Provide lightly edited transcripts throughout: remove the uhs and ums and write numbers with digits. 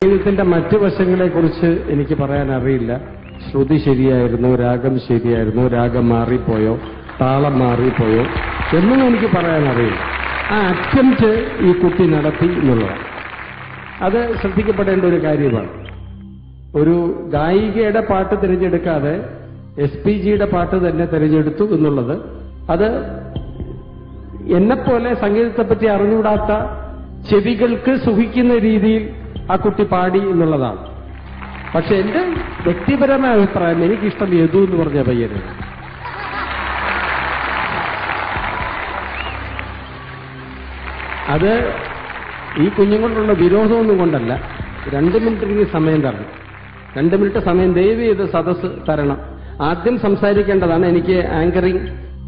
സംഗീതത്തിന്റെ മറ്റു വശങ്ങളെക്കുറിച്ച് എനിക്ക് പറയാൻ അറിയില്ല. ശ്രുതി ശരിയായിരുന്നു, രാഗം ശരിയായിരുന്നു, രാഗം മാറിപ്പോയോ, താളം മാറിപ്പോയോ എന്നൊന്നും എനിക്ക് പറയാൻ അറിയില്ല. ആ അറ്റംപ്റ്റ് ഈ കുട്ടി നടത്തി എന്നുള്ളതാണ്. അത് ശ്രദ്ധിക്കപ്പെടേണ്ട ഒരു കാര്യമാണ്. ഒരു ഗായികയുടെ പാട്ട് തിരഞ്ഞെടുക്കാതെ SPGയുടെ പാട്ട് തന്നെ തിരഞ്ഞെടുത്തു എന്നുള്ളത് അത് എന്നെപ്പോലെ സംഗീതത്തെപ്പറ്റി അറിഞ്ഞുകൂടാത്ത ചെവികൾക്ക് സുഖിക്കുന്ന രീതിയിൽ ആ കുട്ടി പാടി എന്നുള്ളതാണ്. പക്ഷെ എന്റെ വ്യക്തിപരമായ അഭിപ്രായം, എനിക്കിഷ്ടം യദു എന്ന് പറഞ്ഞ പയ്യന്. അത് ഈ കുഞ്ഞുങ്ങളുള്ള വിരോധമൊന്നും കൊണ്ടല്ല. 2 മിനിറ്റ് സമയം തരണം. 2 മിനിറ്റ് സമയം ദയവ് ചെയ്ത് സദസ്സ് തരണം. ആദ്യം സംസാരിക്കേണ്ടതാണ്. എനിക്ക് ആങ്കറിംഗ്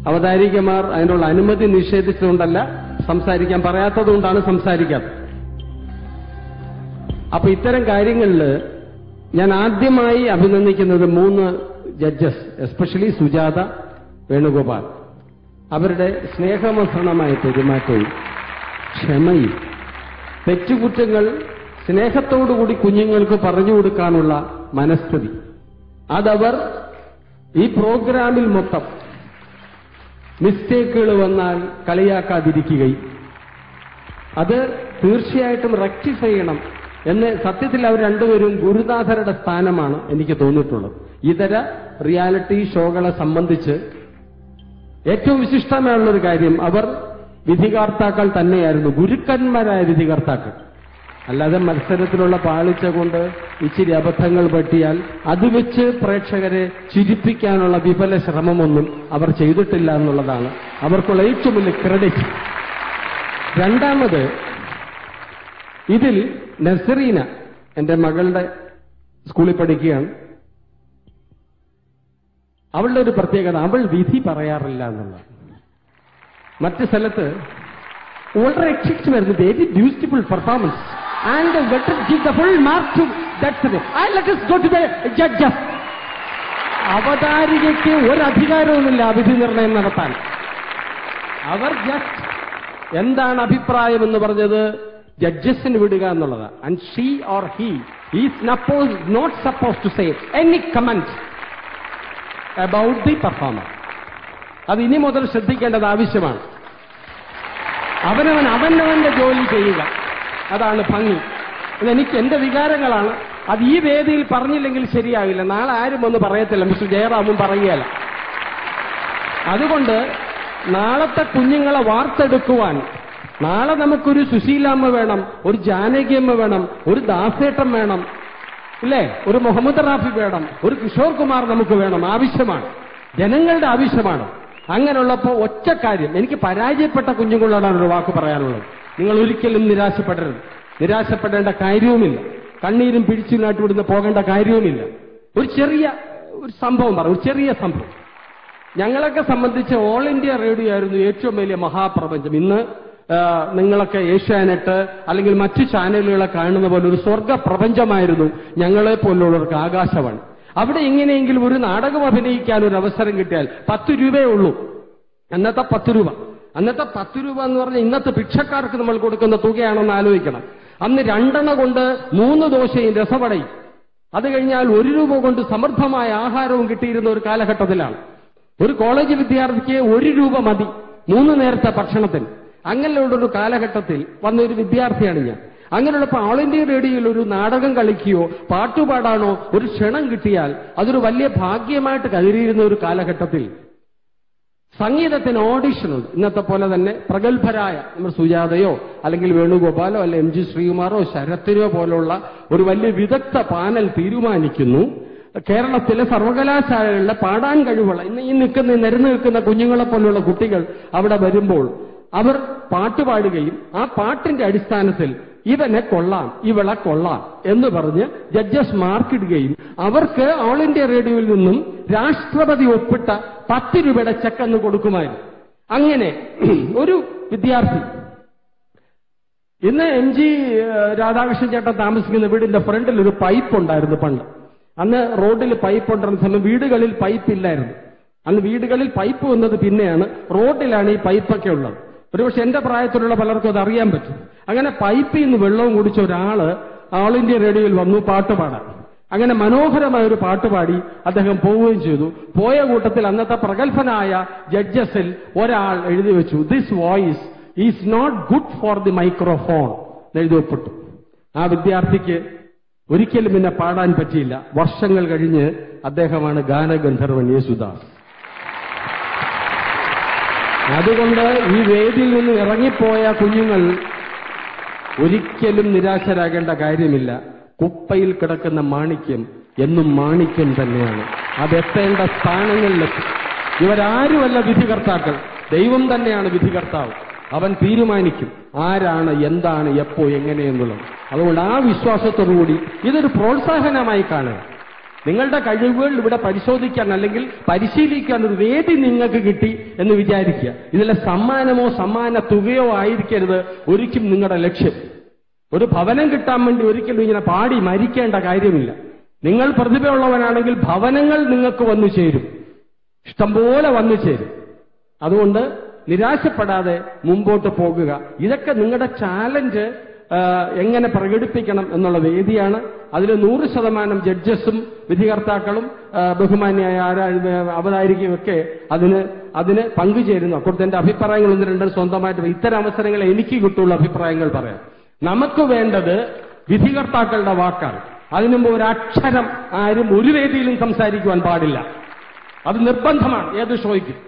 അവതാരികമാർ അതിനുള്ള അനുമതി നിഷേധിച്ചുകൊണ്ടല്ല, സംസാരിക്കാൻ പറയാത്തതുകൊണ്ടാണ് സംസാരിക്കാത്തത്. അപ്പൊ ഇത്തരം കാര്യങ്ങളിൽ ഞാൻ ആദ്യമായി അഭിനന്ദിക്കുന്നത് 3 ജഡ്ജസ്, എസ്പെഷ്യലി സുജാത, വേണുഗോപാൽ. അവരുടെ സ്നേഹമസൃണമായ പെരുമാറ്റവും ക്ഷമയും തെറ്റുകുറ്റങ്ങൾ സ്നേഹത്തോടുകൂടി കുഞ്ഞുങ്ങൾക്ക് പറഞ്ഞു കൊടുക്കാനുള്ള മനസ്ഥിതി, അതവർ ഈ പ്രോഗ്രാമിൽ മൊത്തം മിസ്റ്റേക്കുകൾ വന്നാൽ കളിയാക്കാതിരിക്കുകയും അത് തീർച്ചയായിട്ടും റെക്ടിഫൈ ചെയ്യണം എന്ന് സത്യത്തിൽ അവർ രണ്ടുപേരും ഗുരുനാഥരുടെ സ്ഥാനമാണ് എനിക്ക് തോന്നിയിട്ടുള്ളത്. ഇതര റിയാലിറ്റി ഷോകളെ സംബന്ധിച്ച് ഏറ്റവും വിശിഷ്ടമായുള്ളൊരു കാര്യം, അവർ വിധികർത്താക്കൾ തന്നെയായിരുന്നു, ഗുരുക്കന്മാരായ വിധികർത്താക്കൾ. അല്ലാതെ മത്സരത്തിലുള്ള പാളിച്ച കൊണ്ട് ഇച്ചിരി അബദ്ധങ്ങൾ പറ്റിയാൽ അത് വെച്ച് പ്രേക്ഷകരെ ചിരിപ്പിക്കാനുള്ള വിഫല ശ്രമമൊന്നും അവർ ചെയ്തിട്ടില്ല എന്നുള്ളതാണ് അവർക്കുള്ള ഏറ്റവും വലിയ ക്രെഡിറ്റ്. രണ്ടാമത്, ഇതിൽ നസറീന, എന്റെ മകളുടെ സ്കൂളിൽ പഠിക്കുകയാണ്. അവളുടെ ഒരു പ്രത്യേകത, അവൾ വിധി പറയാറില്ല എന്നുള്ളതാണ്. മറ്റ് സ്ഥലത്ത് വളരെ എക്സിക്റ്റുമായിരുന്നു, very beautiful performance and let us give the full mark to that. And let us go to the judges. അവതാരികയ്ക്ക് ഒരധികാരവുമില്ല വിധി നിർണയം നടത്താൻ. അവർ ജസ്റ്റ് എന്താണ് അഭിപ്രായം എന്ന് പറഞ്ഞത് ജഡ്ജസിന് വിടുക എന്നുള്ളതാണ്. And she or he is not suppose to say any comment about the performer. അത് ഇനി മുതൽ ശ്രദ്ധിക്കേണ്ടത് ആവശ്യമാണ്. അവനവന്റെ ജോലി ചെയ്യുക, അതാണ് ഭംഗി. ഇതെനിക്ക് എന്റെ വികാരങ്ങളാണ്. അത് ഈ വേദിയിൽ പറഞ്ഞില്ലെങ്കിൽ ശരിയാവില്ല. നാളെ ആരും ഒന്ന് പറയത്തില്ല, മിസ്റ്റർ ജയറാമും പറയുകയല്ല. അതുകൊണ്ട് നാളത്തെ കുഞ്ഞുങ്ങളെ വാർത്തെടുക്കുവാൻ നാളെ നമുക്കൊരു സുശീലാമ്മ വേണം, ഒരു ജാനകിയമ്മ വേണം, ഒരു ദാസേട്ടൻ വേണം, ഇല്ലേ, ഒരു മുഹമ്മദ് റാഫി വേണം, ഒരു കിഷോർ കുമാർ നമുക്ക് വേണം. ആവശ്യമാണ്, ജനങ്ങളുടെ ആവശ്യമാണ്. അങ്ങനെയുള്ളപ്പോൾ ഒറ്റ കാര്യം, എനിക്ക് പരാജയപ്പെട്ട കുഞ്ഞുങ്ങളോടാണ് ഒരു വാക്ക് പറയാനുള്ളത്. നിങ്ങൾ ഒരിക്കലും നിരാശപ്പെടരുത്. നിരാശപ്പെടേണ്ട കാര്യവുമില്ല. കണ്ണീരും പിടിച്ചു നാട്ടുവിടുന്ന് പോകേണ്ട കാര്യവുമില്ല. ഒരു സംഭവം പറ, ഒരു ചെറിയ സംഭവം. ഞങ്ങളൊക്കെ സംബന്ധിച്ച് ഓൾ ഇന്ത്യ റേഡിയോ ആയിരുന്നു ഏറ്റവും വലിയ മഹാപ്രപഞ്ചം. ഇന്ന് നിങ്ങളൊക്കെ ഏഷ്യാനെറ്റ് അല്ലെങ്കിൽ മറ്റു ചാനലുകളെ കാണുന്ന പോലെ ഒരു സ്വർഗ പ്രപഞ്ചമായിരുന്നു ഞങ്ങളെ പോലുള്ളവർക്ക് ആകാശവാണി. അവിടെ എങ്ങനെയെങ്കിലും ഒരു നാടകം അഭിനയിക്കാൻ ഒരു അവസരം കിട്ടിയാൽ 10 രൂപയേ ഉള്ളൂ. അന്നത്തെ 10 രൂപ എന്ന് പറഞ്ഞാൽ ഇന്നത്തെ ഭിക്ഷക്കാർക്ക് നമ്മൾ കൊടുക്കുന്ന തുകയാണെന്ന് ആലോചിക്കണം. അന്ന് 2 എണ്ണ കൊണ്ട് 3 ദോശയും രസവടയും, അത് കഴിഞ്ഞാൽ 1 രൂപ കൊണ്ട് സമൃദ്ധമായ ആഹാരവും കിട്ടിയിരുന്ന ഒരു കാലഘട്ടത്തിലാണ്. ഒരു കോളേജ് വിദ്യാർത്ഥിക്ക് 1 രൂപ മതി 3 നേരത്തെ ഭക്ഷണത്തിന്. അങ്ങനെയുള്ളൊരു കാലഘട്ടത്തിൽ വന്ന ഒരു വിദ്യാർത്ഥിയാണ് ഞാൻ. അങ്ങനെയുള്ളപ്പോൾ ഓൾ ഇന്ത്യ റേഡിയോയിൽ ഒരു നാടകം കളിക്കുകയോ പാട്ടുപാടാനോ ഒരു ക്ഷണം കിട്ടിയാൽ അതൊരു വലിയ ഭാഗ്യമായിട്ട് കരുതിയിരുന്ന ഒരു കാലഘട്ടത്തിൽ സംഗീതത്തിന് ഓഡിഷനുണ്ട്. ഇന്നത്തെ പോലെ തന്നെ പ്രഗത്ഭരായ നമ്മൾ സുജാതയോ അല്ലെങ്കിൽ വേണുഗോപാലോ അല്ലെ MG ശ്രീകുമാറോ ശരത്തിനോ പോലുള്ള ഒരു വലിയ വിദഗ്ധ പാനൽ തീരുമാനിക്കുന്നു, കേരളത്തിലെ സർവകലാശാലകളിലെ പാടാൻ കഴിവുള്ള നിരന്നു നിൽക്കുന്ന കുഞ്ഞുങ്ങളെ പോലുള്ള കുട്ടികൾ അവിടെ വരുമ്പോൾ അവർ പാട്ടുപാടുകയും ആ പാട്ടിന്റെ അടിസ്ഥാനത്തിൽ ഇവനെ കൊള്ളാം ഇവളെ കൊള്ളാം എന്ന് പറഞ്ഞ് ജഡ്ജസ് മാർക്കിടുകയും അവർക്ക് ഓൾ ഇന്ത്യ റേഡിയോയിൽ നിന്നും രാഷ്ട്രപതി ഒപ്പിട്ട 10 രൂപയുടെ ചെക്ക് എന്ന് കൊടുക്കുമായിരുന്നു. അങ്ങനെ ഒരു വിദ്യാർത്ഥി, ഇന്ന് MG രാധാകൃഷ്ണൻ ചേട്ടൻ താമസിക്കുന്ന വീടിന്റെ ഫ്രണ്ടിൽ ഒരു പൈപ്പ് ഉണ്ടായിരുന്നു പണ്ട്. അന്ന് റോഡിൽ പൈപ്പ് ഉണ്ടായിരുന്ന സമയം വീടുകളിൽ പൈപ്പ് ഇല്ലായിരുന്നു. അന്ന് വീടുകളിൽ പൈപ്പ് വന്നത് പിന്നെയാണ്, റോഡിലാണ് ഈ പൈപ്പൊക്കെ ഉള്ളത്. ഒരുപക്ഷെ എന്റെ പ്രായത്തിലുള്ള പലർക്കും അത് അറിയാൻ പറ്റും. അങ്ങനെ പൈപ്പിൽ നിന്ന് വെള്ളവും കുടിച്ച ഒരാള് ഓൾ ഇന്ത്യ റേഡിയോയിൽ വന്നു പാട്ട് പാടാൻ. അങ്ങനെ മനോഹരമായ ഒരു പാട്ട് പാടി അദ്ദേഹം പോവുകയും ചെയ്തു. പോയ കൂട്ടത്തിൽ അന്നത്തെ പ്രഗത്ഭനായ ജഡ്ജസിൽ ഒരാൾ എഴുതി വെച്ചു, this voice is not good for the microphone എഴുതി ഒപ്പിട്ടു. ആ വിദ്യാർത്ഥിക്ക് ഒരിക്കലും പിന്നെ പാടാൻ പറ്റിയില്ല. വർഷങ്ങൾ കഴിഞ്ഞ് അദ്ദേഹമാണ് ഗാനഗന്ധർവൻ യേശുദാസ്. അതുകൊണ്ട് ഈ വേദിയിൽ നിന്ന് ഇറങ്ങിപ്പോയ കുഞ്ഞുങ്ങൾ ഒരിക്കലും നിരാശരാകേണ്ട കാര്യമില്ല. കുപ്പയിൽ കിടക്കുന്ന മാണിക്യം എന്നും മാണിക്യം തന്നെയാണ്. അതെത്തേണ്ട സ്ഥാനങ്ങളിലെത്തും. ഇവരാരുമല്ല വിധികർത്താക്കൾ, ദൈവം തന്നെയാണ് വിധികർത്താവ്. അവൻ തീരുമാനിക്കും ആരാണ്, എന്താണ്, എപ്പോ, എങ്ങനെയെന്നുള്ളത്. അതുകൊണ്ട് ആ വിശ്വാസത്തോടുകൂടി ഇതൊരു പ്രോത്സാഹനമായി കാണുക. നിങ്ങളുടെ കഴിവുകൾ ഇവിടെ പരിശോധിക്കാൻ അല്ലെങ്കിൽ പരിശീലിക്കാൻ ഒരു വേദി നിങ്ങൾക്ക് കിട്ടി എന്ന് വിചാരിക്കുക. ഇതിലെ സമ്മാനമോ സമ്മാന തുകയോ ആയിരിക്കരുത് ഒരിക്കലും നിങ്ങളുടെ ലക്ഷ്യം. ഒരു ഭവനം കിട്ടാൻ വേണ്ടി ഒരിക്കലും ഇങ്ങനെ പാടി മരിക്കേണ്ട കാര്യമില്ല. നിങ്ങൾ പ്രതിഭയുള്ളവനാണെങ്കിൽ ഭവനങ്ങൾ നിങ്ങൾക്ക് വന്നു ചേരും, ഇഷ്ടംപോലെ വന്നു ചേരും. അതുകൊണ്ട് നിരാശപ്പെടാതെ മുമ്പോട്ട് പോകുക. ഇതൊക്കെ നിങ്ങളുടെ ചാലഞ്ച് എങ്ങനെ പ്രകടിപ്പിക്കണം എന്നുള്ള വേദിയാണ്. അതിൽ 100% ജഡ്ജസും വിധികർത്താക്കളും ബഹുമാന്യായ അവതാരികയുമൊക്കെ അതിന് പങ്കുചേരുന്നു. അപ്പോഴത്തെ എന്റെ അഭിപ്രായങ്ങൾ 1-2 സ്വന്തമായിട്ട് ഇത്തരം അവസരങ്ങൾ എനിക്ക് കിട്ടുള്ള അഭിപ്രായങ്ങൾ പറയാം. നമുക്ക് വേണ്ടത് വിധികർത്താക്കളുടെ വാക്കാണ്. അതിനുമുമ്പ് ഒരക്ഷരം ആരും ഒരു വേദിയിലും സംസാരിക്കുവാൻ പാടില്ല. അത് നിർബന്ധമാണ് ഏത് ഷോയ്ക്കും.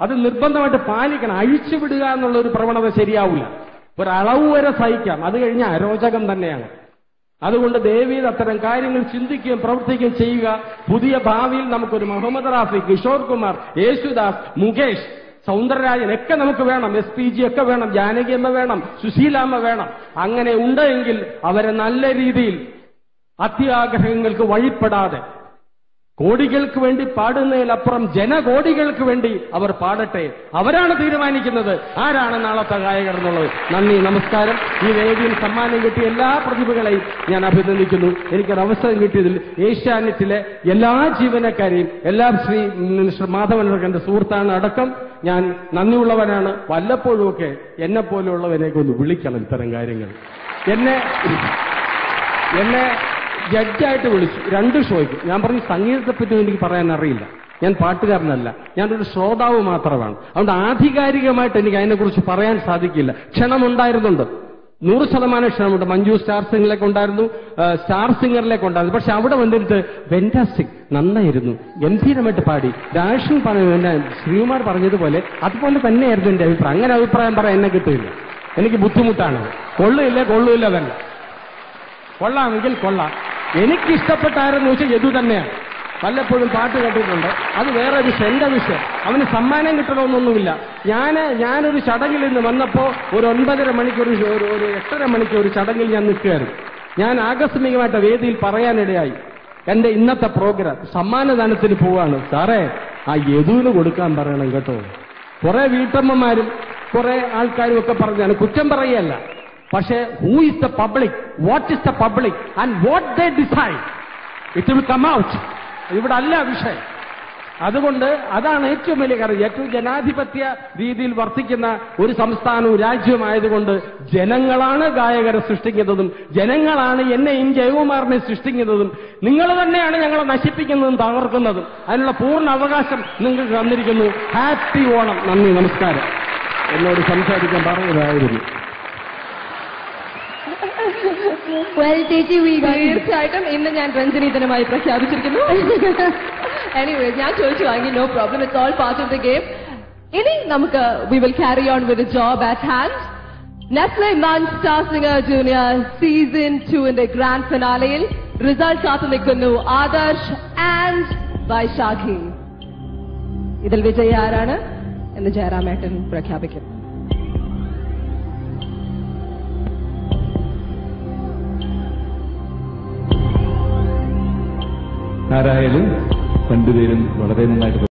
അത് നിർബന്ധമായിട്ട് പാലിക്കണം. അഴിച്ചുവിടുക എന്നുള്ള ഒരു പ്രവണത ശരിയാവില്ല. ഒരളവ് വരെ സഹിക്കാം, അത് കഴിഞ്ഞാൽ അരോചകം തന്നെയാണ്. അതുകൊണ്ട് ദയവീത് അത്തരം കാര്യങ്ങൾ ചിന്തിക്കുകയും പ്രവർത്തിക്കുകയും ചെയ്യുക. പുതിയ ഭാവിയിൽ നമുക്കൊരു മുഹമ്മദ് റാഫി, കിഷോർ കുമാർ, യേശുദാസ്, മുകേഷ്, സൗന്ദരരാജൻ ഒക്കെ നമുക്ക് വേണം, SPG ഒക്കെ വേണം, ജാനകിയമ്മ വേണം, സുശീലാമ്മ വേണം. അങ്ങനെ ഉണ്ടെങ്കിൽ അവരെ നല്ല രീതിയിൽ അത്യാഗ്രഹങ്ങൾക്ക് വഴിപ്പെടാതെ കോടികൾക്ക് വേണ്ടി പാടുന്നതിലപ്പുറം ജനകോടികൾക്ക് വേണ്ടി അവർ പാടട്ടെ. അവരാണ് തീരുമാനിക്കുന്നത് ആരാണ് നാളത്തെ ഗായകർ എന്നുള്ളത്. നന്ദി, നമസ്കാരം. ഈ വേദിയിൽ സമ്മാനം കിട്ടിയ എല്ലാ പ്രതിഭകളെയും ഞാൻ അഭിനന്ദിക്കുന്നു. എനിക്കൊരു അവസരം കിട്ടിയതിൽ ഏഷ്യാനെറ്റിലെ എല്ലാ ജീവനക്കാരെയും, എല്ലാ മിസ്റ്റർ മാധവൻ എന്റെ സുഹൃത്താണ് അടക്കം ഞാൻ നന്ദിയുള്ളവനാണ്. വല്ലപ്പോഴുമൊക്കെ എന്നെപ്പോലെയുള്ളവരെയൊക്കെ ഒന്ന് വിളിക്കണം ഇത്തരം കാര്യങ്ങൾ. എന്നെ ജഡ്ജായിട്ട് വിളിച്ചു 2 ഷോയ്ക്ക്. ഞാൻ പറഞ്ഞു സംഗീതത്തെപ്പറ്റി എനിക്ക് പറയാൻ അറിയില്ല, ഞാൻ പാട്ടുകാരനല്ല, ഞാനൊരു ശ്രോതാവ് മാത്രമാണ്. അതുകൊണ്ട് ആധികാരികമായിട്ട് എനിക്ക് അതിനെക്കുറിച്ച് പറയാൻ സാധിക്കില്ല. ക്ഷണമുണ്ടായിരുന്നുണ്ട്, 100% ക്ഷണമുണ്ട്. മഞ്ജു സ്റ്റാർ സിംഗറിലേക്ക് ഉണ്ടായിരുന്നു, സ്റ്റാർ സിംഗറിലേക്ക് ഉണ്ടായിരുന്നു. പക്ഷെ അവിടെ വന്നിട്ട് ഫെന്റാസ്റ്റിക്, നന്നായിരുന്നു, ഗംഭീരമായിട്ട് പാടി. രാഷൻ പറഞ്ഞു, ശ്രീകുമാർ പറഞ്ഞതുപോലെ അതുപോലെ തന്നെയായിരുന്നു എന്റെ അഭിപ്രായം. അങ്ങനെ അഭിപ്രായം പറയാൻ എന്നെ കിട്ടില്ല, എനിക്ക് ബുദ്ധിമുട്ടാണ്. കൊള്ളില്ല തന്നെ. കൊള്ളാമെങ്കിൽ കൊള്ളാം. എനിക്കിഷ്ടപ്പെട്ടാരെന്ന് വെച്ചാൽ യദു തന്നെയാണ്. വല്ലപ്പോഴും പാട്ട് കേട്ടിട്ടുണ്ട്, അത് വേറെ വിഷയം. എന്റെ വിഷയം അവന് സമ്മാനം കിട്ടണമെന്നൊന്നുമില്ല. ഞാനൊരു ചടങ്ങിൽ നിന്ന് വന്നപ്പോ ഒരു 9:30 മണിക്ക് ഒരു 8:30 മണിക്ക് ഒരു ചടങ്ങിൽ ഞാൻ നിൽക്കുകയായിരുന്നു. ഞാൻ ആകസ്മികമായിട്ട് വേദിയിൽ പറയാനിടയായി, എന്റെ ഇന്നത്തെ പ്രോഗ്രാം സമ്മാനദാനത്തിന് പോവാണ് സാറേ, ആ യദുവിന് കൊടുക്കാൻ പറയണം കേട്ടോ. കുറെ വീട്ടമ്മമാരും കുറെ ആൾക്കാരും ഒക്കെ പറഞ്ഞാണ്, കുറ്റം പറയുകയല്ല. പക്ഷേ who is the public, what is the public and what they decide, it will come out. ഇവിടെ അല്ല വിഷയം. അതുകൊണ്ട് അതാണ് ഏറ്റവും വലിയ കാര്യം. ഏറ്റവും ജനാധിപത്യ രീതിയിൽ വർത്തിക്കുന്ന ഒരു സംസ്ഥാനവും രാജ്യവുമായതുകൊണ്ട് ജനങ്ങളാണ് ഗായകരെ സൃഷ്ടിക്കുന്നതും ജനങ്ങളാണ് എന്നെയും ജയകുമാറിനെ സൃഷ്ടിക്കുന്നതും. നിങ്ങൾ തന്നെയാണ് ഞങ്ങളെ നശിപ്പിക്കുന്നതും തകർക്കുന്നതും. അതിനുള്ള പൂർണ്ണ അവകാശം നിങ്ങൾക്ക് തന്നിരിക്കുന്നു. ഹാപ്പി ഓണം. നന്ദി, നമസ്കാരം. എന്നോട് സംസാരിക്കാൻ പറഞ്ഞതായിരുന്നു. തീർച്ചയായിട്ടും ഇന്ന് ഞാൻ രഞ്ജനീതനമായി പ്രഖ്യാപിച്ചിരിക്കുന്നു. എനിവേ ഞാൻ ചോദിച്ചു വാങ്ങി, no problem, it's all part of the game. ഇനി നമുക്ക് we will carry on with job at hand. Nestle മാൻ Star Singer Junior season 2 grand ഫിനാലയിൽ റിസൾട്ട് കാത്തു നിൽക്കുന്നു ആദർശ് ആൻഡ് വൈശാഖി. ഇതിൽ വിജയി ആരാണ് എന്ന് ജയറാമേട്ടൻ പ്രഖ്യാപിക്കും. ആരായാലും രണ്ടുപേരും വളരെ നന്നായിട്ട്